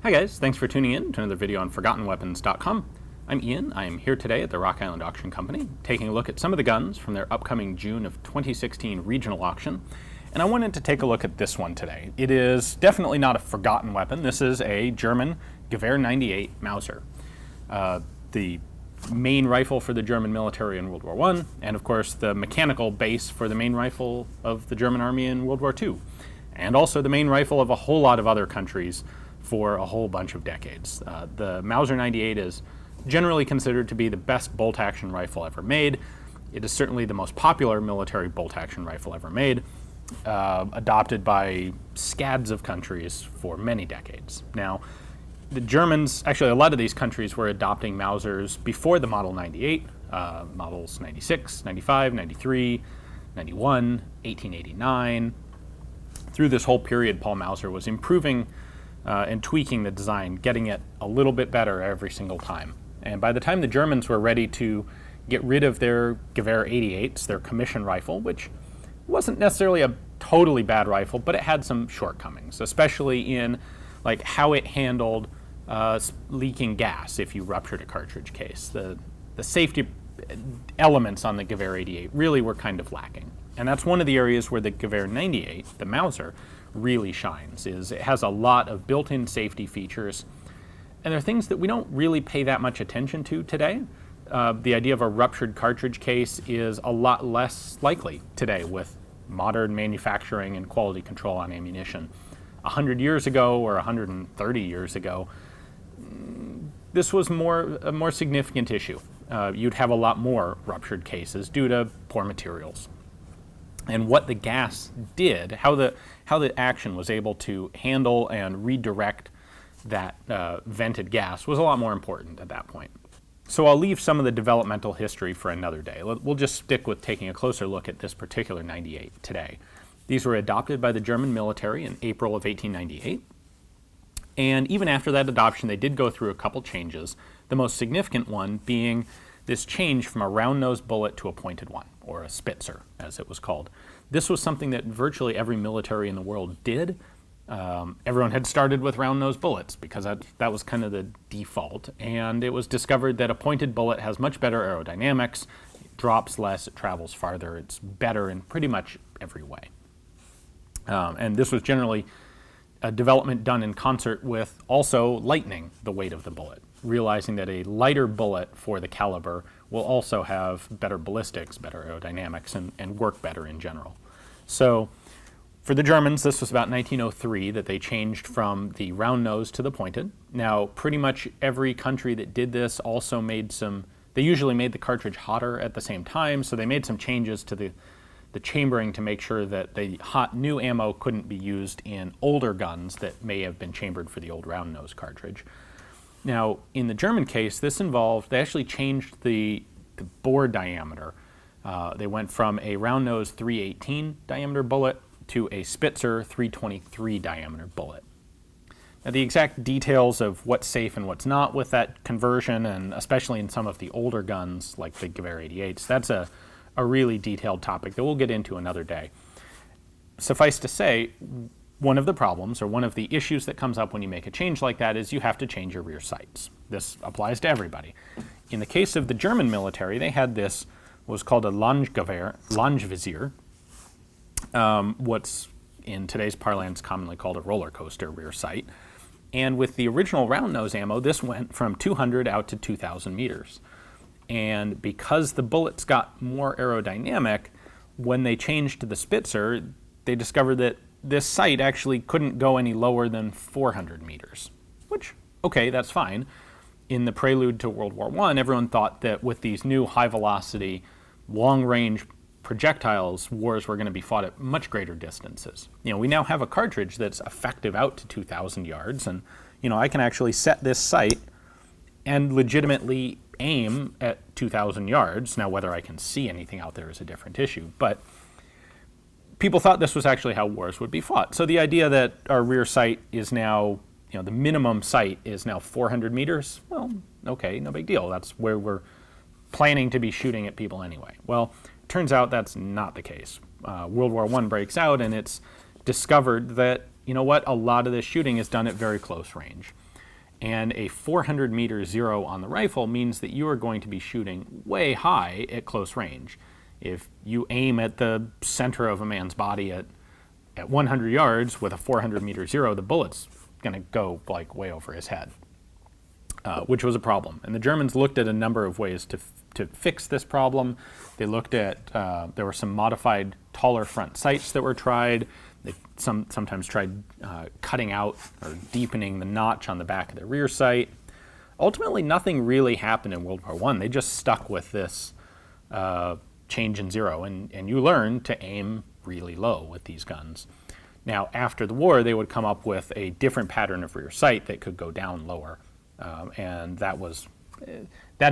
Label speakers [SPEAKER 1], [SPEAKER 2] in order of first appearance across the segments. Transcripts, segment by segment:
[SPEAKER 1] Hi guys, thanks for tuning in to another video on ForgottenWeapons.com. I'm Ian. I am here today at the Rock Island Auction Company, taking a look at some of the guns from their upcoming June of 2016 regional auction. And I wanted to take a look at this one today. It is definitely not a forgotten weapon. This is a German Gewehr 98 Mauser. The main rifle for the German military in World War I, and of course the mechanical base for the main rifle of the German army in World War II. And also the main rifle of a whole lot of other countries for a whole bunch of decades. The Mauser 98 is generally considered to be the best bolt-action rifle ever made. It is certainly the most popular military bolt-action rifle ever made, adopted by scads of countries for many decades. Now, the Germans, actually a lot of these countries were adopting Mausers before the Model 98, models 96, 95, 93, 91, 1889. Through this whole period, Paul Mauser was improving and tweaking the design, getting it a little bit better every single time. And by the time the Germans were ready to get rid of their Gewehr 88s, their commission rifle, which wasn't necessarily a totally bad rifle, but it had some shortcomings, especially in like how it handled leaking gas if you ruptured a cartridge case. The safety elements on the Gewehr 88 really were kind of lacking. And that's one of the areas where the Gewehr 98, the Mauser, really shines, is it has a lot of built-in safety features. And they're things that we don't really pay that much attention to today. The idea of a ruptured cartridge case is a lot less likely today with modern manufacturing and quality control on ammunition. 100 years ago or 130 years ago, this was a more significant issue. You'd have a lot more ruptured cases due to poor materials. And what the gas did, how the action was able to handle and redirect that vented gas was a lot more important at that point. So I'll leave some of the developmental history for another day. We'll just stick with taking a closer look at this particular 98 today. These were adopted by the German military in April of 1898. And even after that adoption, they did go through a couple changes, the most significant one being this change from a round-nosed bullet to a pointed one, or a Spitzer, as it was called. This was something that virtually every military in the world did. Everyone had started with round-nosed bullets because that was kind of the default, and it was discovered that a pointed bullet has much better aerodynamics, it drops less, it travels farther, it's better in pretty much every way. And this was generally a development done in concert with also lightening the weight of the bullet, realizing that a lighter bullet for the caliber will also have better ballistics, better aerodynamics, and work better in general. So for the Germans, this was about 1903 that they changed from the round nose to the pointed. Now, pretty much every country that did this also made they usually made the cartridge hotter at the same time, so they made some changes to the chambering to make sure that the hot new ammo couldn't be used in older guns that may have been chambered for the old round nose cartridge. Now, in the German case, this involved, they actually changed the bore diameter. They went from a round nose 318 diameter bullet to a Spitzer 323 diameter bullet. Now, the exact details of what's safe and what's not with that conversion, and especially in some of the older guns like the Gewehr 88s, that's a really detailed topic that we'll get into another day. Suffice to say, one of the problems, or one of the issues that comes up when you make a change like that, is you have to change your rear sights. This applies to everybody. In the case of the German military, they had this, what was called a Langevisier, what's in today's parlance commonly called a roller coaster rear sight. And with the original round nose ammo, this went from 200 out to 2,000 meters. And because the bullets got more aerodynamic, when they changed to the Spitzer, they discovered that this sight actually couldn't go any lower than 400 meters, which, okay, that's fine. In the prelude to World War I, everyone thought that with these new high-velocity, long-range projectiles, wars were going to be fought at much greater distances. We now have a cartridge that's effective out to 2,000 yards, and I can actually set this sight and legitimately aim at 2,000 yards. Now, whether I can see anything out there is a different issue, but people thought this was actually how wars would be fought. So the idea that our rear sight is now, the minimum sight is now 400 meters, well, okay, no big deal. That's where we're planning to be shooting at people anyway. Well, it turns out that's not the case. World War I breaks out, and it's discovered that, a lot of this shooting is done at very close range. And a 400-meter zero on the rifle means that you are going to be shooting way high at close range. If you aim at the center of a man's body at 100 yards with a 400-meter zero, the bullet's going to go like way over his head, which was a problem. And the Germans looked at a number of ways to fix this problem. They looked at, there were some modified taller front sights that were tried. They sometimes tried cutting out or deepening the notch on the back of the rear sight. Ultimately, nothing really happened in World War I. They just stuck with this change in zero, and you learn to aim really low with these guns. Now, after the war, they would come up with a different pattern of rear sight that could go down lower, and that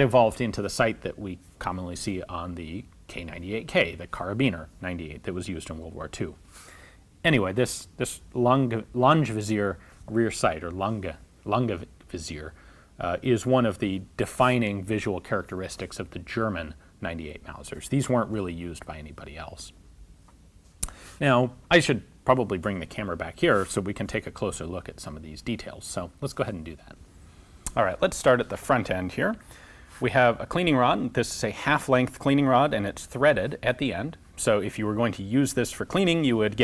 [SPEAKER 1] evolved into the sight that we commonly see on the K98K, the Karabiner 98 that was used in World War II. Anyway, this Langvizier rear sight, or Langvizier, is one of the defining visual characteristics of the German 98 Mausers. These weren't really used by anybody else. Now, I should probably bring the camera back here so we can take a closer look at some of these details. So let's go ahead and do that. All right, let's start at the front end here. We have a cleaning rod. This is a half-length cleaning rod, and it's threaded at the end. So if you were going to use this for cleaning, you would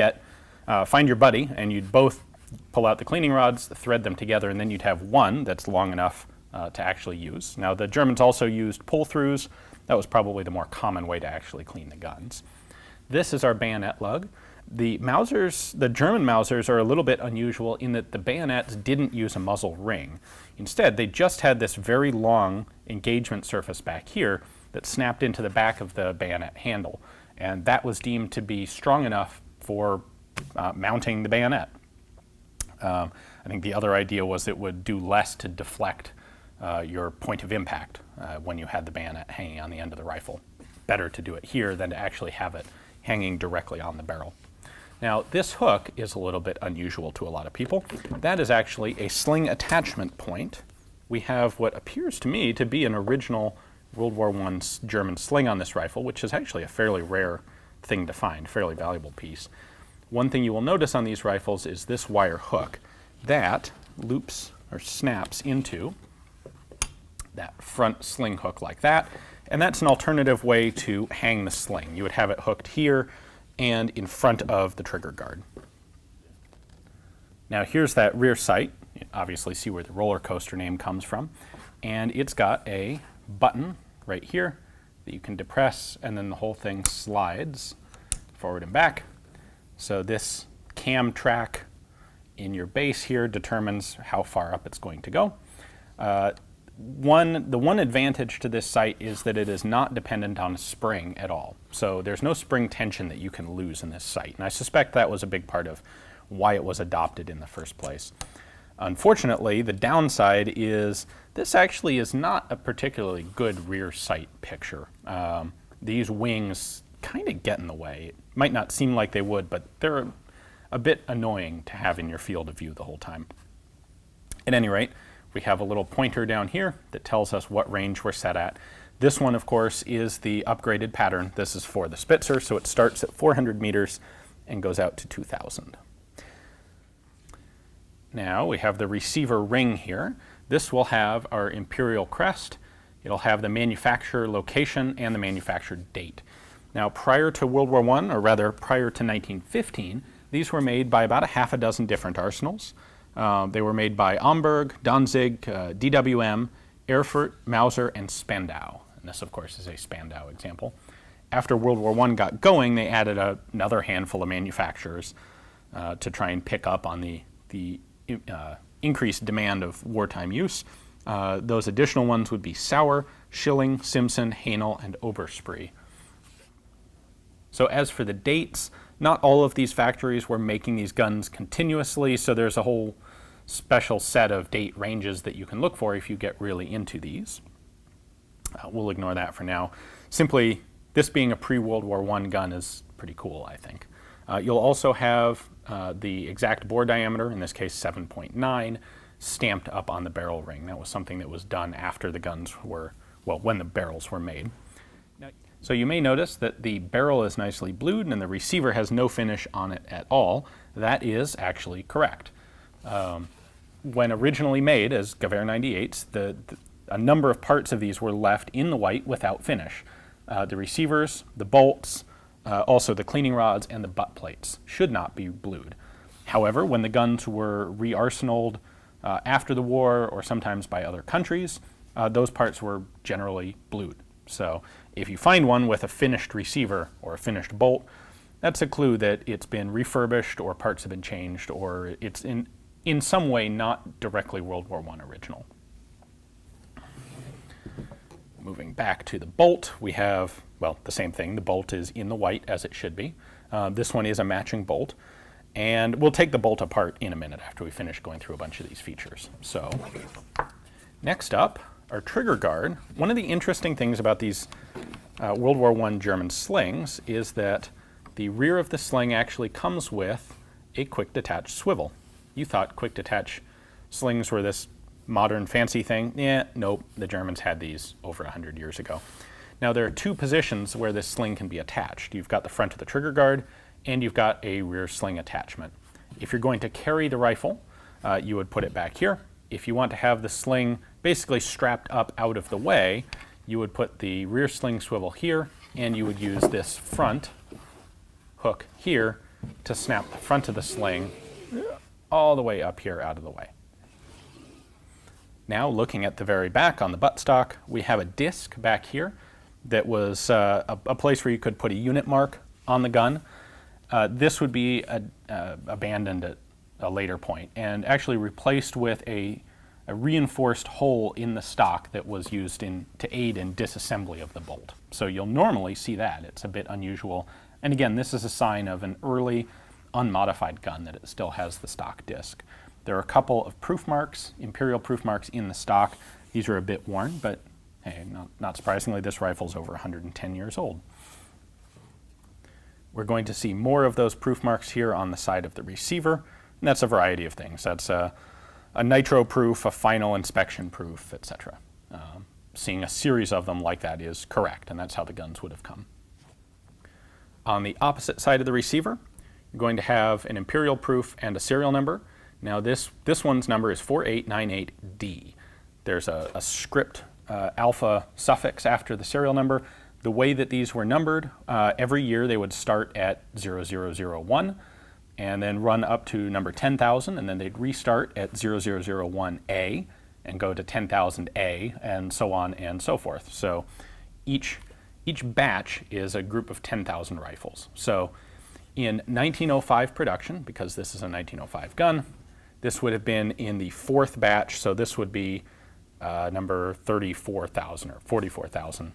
[SPEAKER 1] find your buddy, and you'd both pull out the cleaning rods, thread them together, and then you'd have one that's long enough to actually use. Now, the Germans also used pull-throughs. That was probably the more common way to actually clean the guns. This is our bayonet lug. The Mausers, the German Mausers, are a little bit unusual in that the bayonets didn't use a muzzle ring. Instead, they just had this very long engagement surface back here that snapped into the back of the bayonet handle, and that was deemed to be strong enough for mounting the bayonet. I think the other idea was it would do less to deflect your point of impact when you had the bayonet hanging on the end of the rifle. Better to do it here than to actually have it hanging directly on the barrel. Now, this hook is a little bit unusual to a lot of people. That is actually a sling attachment point. We have what appears to me to be an original World War I German sling on this rifle, which is actually a fairly rare thing to find, fairly valuable piece. One thing you will notice on these rifles is this wire hook. That loops or snaps into that front sling hook like that, and that's an alternative way to hang the sling. You would have it hooked here and in front of the trigger guard. Now here's that rear sight. You obviously see where the roller coaster name comes from, and it's got a button right here that you can depress, and then the whole thing slides forward and back. So this cam track in your base here determines how far up it's going to go. The one advantage to this sight is that it is not dependent on a spring at all. So there's no spring tension that you can lose in this sight. And I suspect that was a big part of why it was adopted in the first place. Unfortunately, the downside is this actually is not a particularly good rear sight picture. These wings kind of get in the way. It might not seem like they would, but they're a bit annoying to have in your field of view the whole time. At any rate, we have a little pointer down here that tells us what range we're set at. This one, of course, is the upgraded pattern. This is for the Spitzer, so it starts at 400 meters and goes out to 2,000. Now we have the receiver ring here. This will have our imperial crest. It'll have the manufacturer location and the manufacturer date. Now, prior to World War I, or rather prior to 1915, these were made by about a half a dozen different arsenals. They were made by Amberg, Danzig, DWM, Erfurt, Mauser, and Spandau. And this, of course, is a Spandau example. After World War I got going, they added another handful of manufacturers to try and pick up on the increased demand of wartime use. Those additional ones would be Sauer, Schilling, Simpson, Haenel, and Oberspree. So as for the dates, not all of these factories were making these guns continuously, so there's a whole special set of date ranges that you can look for if you get really into these. We'll ignore that for now. Simply, this being a pre-World War I gun is pretty cool, I think. You'll also have the exact bore diameter, in this case 7.9, stamped up on the barrel ring. That was something that was done after the guns were, well, when the barrels were made. So you may notice that the barrel is nicely blued and the receiver has no finish on it at all. That is actually correct. when originally made as Gewehr 98s, a number of parts of these were left in the white without finish. The receivers, the bolts, also the cleaning rods, and the butt plates should not be blued. However, when the guns were re-arsenaled after the war, or sometimes by other countries, those parts were generally blued. So if you find one with a finished receiver or a finished bolt, that's a clue that it's been refurbished, or parts have been changed, or it's in some way not directly World War I original. Moving back to the bolt, we have, well, the same thing. The bolt is in the white as it should be. This one is a matching bolt. And we'll take the bolt apart in a minute after we finish going through a bunch of these features. So next up, our trigger guard. One of the interesting things about these World War I German slings is that the rear of the sling actually comes with a quick detach swivel. You thought quick detach slings were this modern fancy thing. Yeah, nope, the Germans had these over 100 years ago. Now there are two positions where this sling can be attached. You've got the front of the trigger guard, and you've got a rear sling attachment. If you're going to carry the rifle, you would put it back here. If you want to have the sling basically strapped up out of the way, you would put the rear sling swivel here, and you would use this front hook here to snap the front of the sling all the way up here out of the way. Now, looking at the very back on the buttstock, we have a disc back here that was a place where you could put a unit mark on the gun. This would be abandoned at a later point and actually replaced with a reinforced hole in the stock that was used to aid in disassembly of the bolt. So you'll normally see that. It's a bit unusual. And again, this is a sign of an early unmodified gun, that it still has the stock disc. There are a couple of proof marks, imperial proof marks in the stock. These are a bit worn, but hey, not surprisingly, this rifle's over 110 years old. We're going to see more of those proof marks here on the side of the receiver, and that's a variety of things. That's a nitro proof, a final inspection proof, etc. Seeing a series of them like that is correct, and that's how the guns would have come. On the opposite side of the receiver, you're going to have an imperial proof and a serial number. Now this one's number is 4898D. There's a script alpha suffix after the serial number. The way that these were numbered, every year they would start at 0001 and then run up to number 10,000, and then they'd restart at 0001A and go to 10,000A, and so on and so forth. So each batch is a group of 10,000 rifles. So in 1905 production, because this is a 1905 gun, this would have been in the fourth batch, so this would be number 34,000 or 44,000.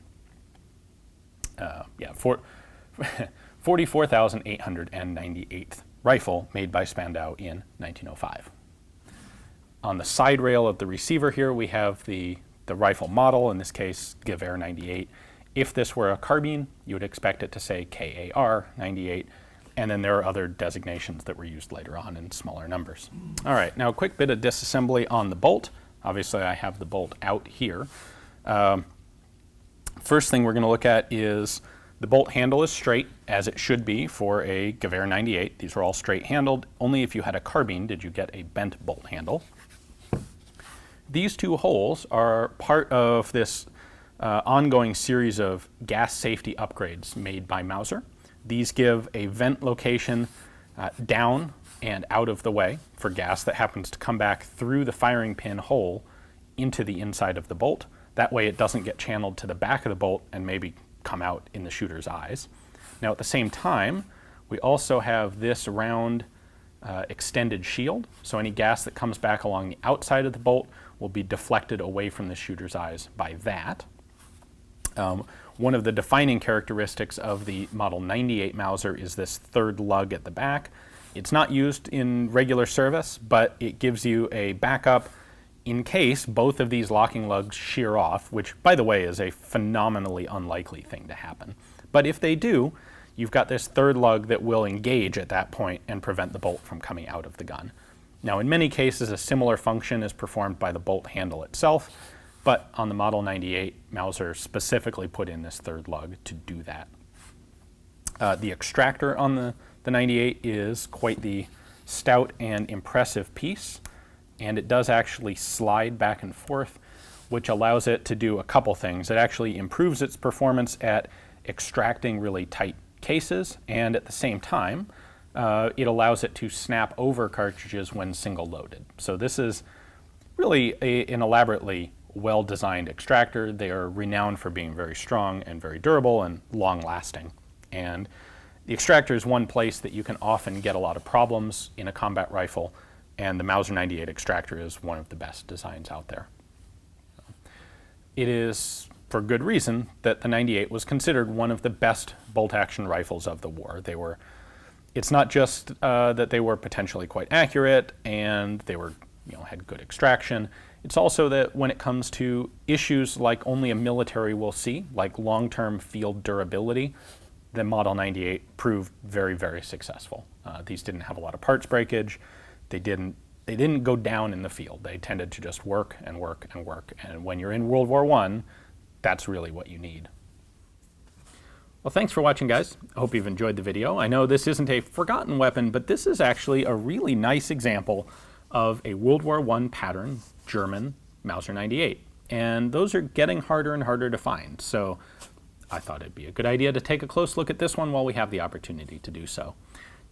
[SPEAKER 1] 44,898th rifle made by Spandau in 1905. On the side rail of the receiver here, we have the rifle model, in this case, Gewehr 98. If this were a carbine, you would expect it to say KAR 98, and then there are other designations that were used later on in smaller numbers. All right, now a quick bit of disassembly on the bolt. Obviously, I have the bolt out here. First thing we're going to look at is the bolt handle is straight, as it should be for a Gewehr 98. These are all straight handled. Only if you had a carbine did you get a bent bolt handle. These two holes are part of this ongoing series of gas safety upgrades made by Mauser. These give a vent location down and out of the way for gas that happens to come back through the firing pin hole into the inside of the bolt. That way it doesn't get channeled to the back of the bolt and maybe come out in the shooter's eyes. Now at the same time, we also have this round extended shield, so any gas that comes back along the outside of the bolt will be deflected away from the shooter's eyes by that. One of the defining characteristics of the Model 98 Mauser is this third lug at the back. It's not used in regular service, but it gives you a backup in case both of these locking lugs shear off, which, by the way, is a phenomenally unlikely thing to happen. But if they do, you've got this third lug that will engage at that point and prevent the bolt from coming out of the gun. Now, in many cases, a similar function is performed by the bolt handle itself, but on the Model 98, Mauser specifically put in this third lug to do that. The extractor on the 98 is quite the stout and impressive piece. and it does actually slide back and forth, which allows it to do a couple things. It actually improves its performance at extracting really tight cases, and at the same time, it allows it to snap over cartridges when single loaded. So this is really an elaborately well-designed extractor. They are renowned for being very strong and very durable and long-lasting. And the extractor is one place that you can often get a lot of problems in a combat rifle, and the Mauser 98 extractor is one of the best designs out there. It is for good reason that the 98 was considered one of the best bolt-action rifles of the war. It's not just that they were potentially quite accurate and they were, had good extraction. It's also that when it comes to issues like only a military will see, like long-term field durability, the Model 98 proved very, very successful. These didn't have a lot of parts breakage. They didn't go down in the field. They tended to just work and work and work. And when you're in World War I, that's really what you need. Well, thanks for watching, guys. I hope you've enjoyed the video. I know this isn't a forgotten weapon, but this is actually a really nice example of a World War I pattern German Mauser 98. And those are getting harder and harder to find. So I thought it'd be a good idea to take a close look at this one while we have the opportunity to do so.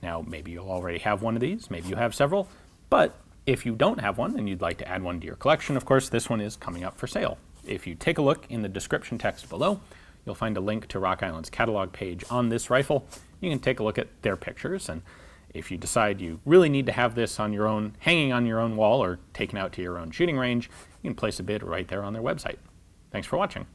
[SPEAKER 1] Now, maybe you'll already have one of these, maybe you have several, but if you don't have one and you'd like to add one to your collection, of course, this one is coming up for sale. If you take a look in the description text below, you'll find a link to Rock Island's catalog page on this rifle. You can take a look at their pictures, and if you decide you really need to have this on your own, hanging on your own wall or taken out to your own shooting range, you can place a bid right there on their website. Thanks for watching.